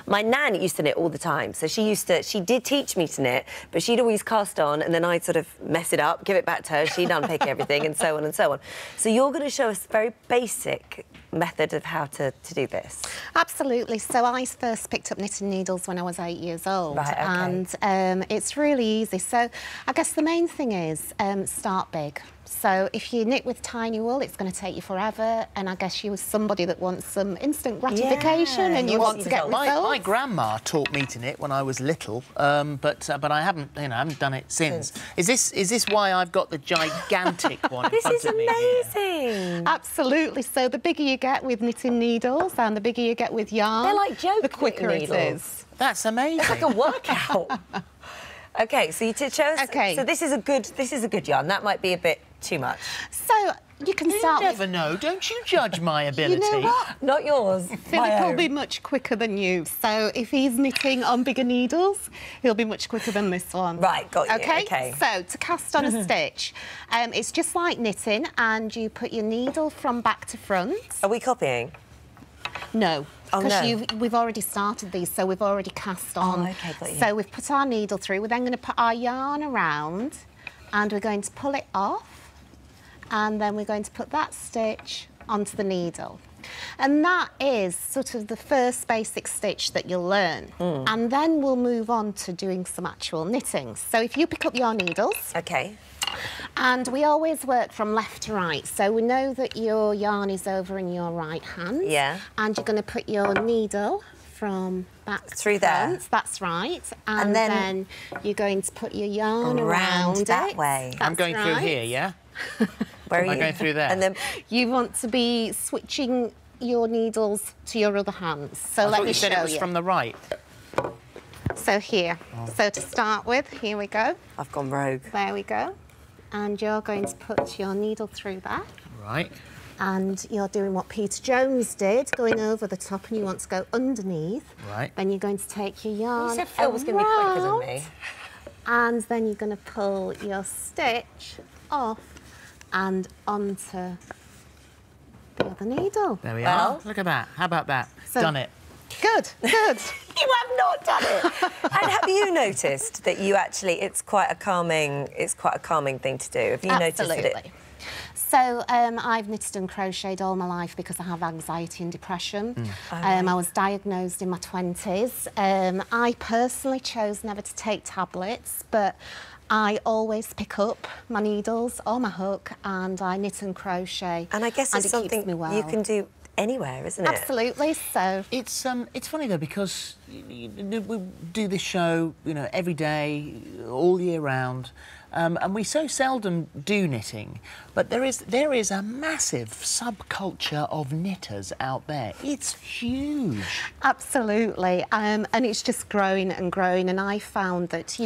My nan used to knit all the time, so she did teach me to knit, but she'd always cast on, and then I'd sort of mess it up, give it back to her, she'd unpick everything, and so on and so on. So you're going to show us a very basic method of how to do this. Absolutely. So I first picked up knitting needles when I was 8 years old, right, okay. And it's really easy. So I guess the main thing is start big. So if you knit with tiny wool, it's going to take you forever, and I guess you were somebody that wants some instant gratification, and you want to get results. My grandma taught me to knit when I was little, but I haven't, haven't done it since. Is this why I've got the gigantic one in front of me? This is amazing. Absolutely. So the bigger you get with knitting needles, and the bigger you get with yarn, they're like joke the quicker needles. It is. That's amazing. It's like a workout. Okay, so you show us. Okay. So this is a good yarn. That might be a bit too much. So you can start. You never know. Don't you judge my ability? You know what? Not yours. Philip will be much quicker than you. So if he's knitting on bigger needles, he'll be much quicker than this one. Right, got you. Okay. Okay. So to cast on a stitch, it's just like knitting, and you put your needle from back to front. Are we copying? No. Oh, because we've already started these, so we've already cast on. Oh, okay, got you. So we've put our needle through. We're then going to put our yarn around, and we're going to pull it off, and then we're going to put that stitch onto the needle. And that is sort of the first basic stitch that you'll learn. And then we'll move on to doing some actual knitting. So if you pick up your needles... Okay. And we always work from left to right, so we know that your yarn is over in your right hand. Yeah. And you're going to put your needle from back through to front. there. That's right. And then you're going to put your yarn around that it. way. That's I'm going through here, yeah? Where are you? I'm going through there. And then you want to be switching your needles to your other hand. So let me show you. It was from the right. So here. So to start with, here we go. I've gone rogue. There we go. And you're going to put your needle through that. Right. And you're doing what Peter Jones did, going over the top, and you want to go underneath. Right. Then you're going to take your yarn. You said Phil was going to be quicker than me. And then you're going to pull your stitch off and onto the other needle. There we are. Look at that. How about that? So, done it. Good, good. You have not done it. And have you noticed that you actually, it's quite a calming thing to do? Have you noticed it? So I've knitted and crocheted all my life because I have anxiety and depression. I was diagnosed in my 20s. I personally chose never to take tablets, but I always pick up my needles or my hook, and I knit and crochet. And I guess it's something you can do anywhere, isn't it? Absolutely. So it's funny though, because we do this show, every day, all year round, and we so seldom do knitting. But there is a massive subculture of knitters out there. It's huge. Absolutely, and it's just growing and growing. And I found that,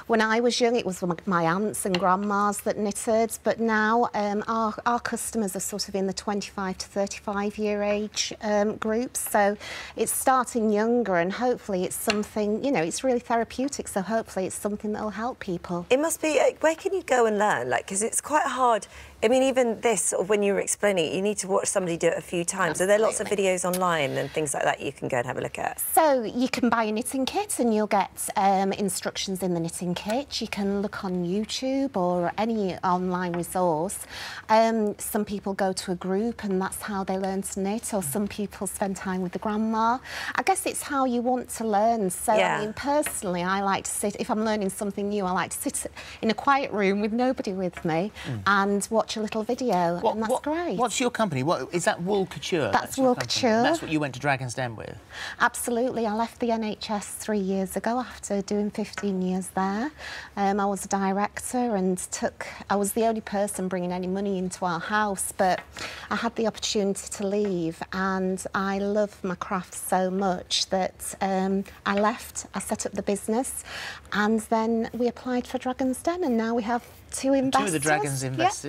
when I was young, it was my aunts and grandmas that knitted, but now our customers are sort of in the 25 to 35-year age groups. So it's starting younger, and hopefully it's something, it's really therapeutic. So hopefully it's something that'll help people. It must be. Where can you go and learn? Because it's quite hard. I mean, even this, when you were explaining it, you need to watch somebody do it a few times. Absolutely. Are there lots of videos online and things like that you can go and have a look at? So you can buy a knitting kit, and you'll get instructions in the knitting kit. You can look on YouTube or any online resource. Some people go to a group, and that's how they learn to knit, or some people spend time with the grandma. I guess it's how you want to learn. So, I mean, personally, I like to sit, if I'm learning something new, I like to sit in a quiet room with nobody with me and watch a little video, and that's great. What's your company? What is that? Wool Couture? That's Wool Couture. That's what you went to Dragon's Den with? Absolutely. I left the NHS 3 years ago after doing 15 years there. I was a director, and I was the only person bringing any money into our house, but I had the opportunity to leave, and I love my craft so much that I left. I set up the business, and then we applied for Dragon's Den, and now we have 2 investors. 2 of the dragons invested. Yeah.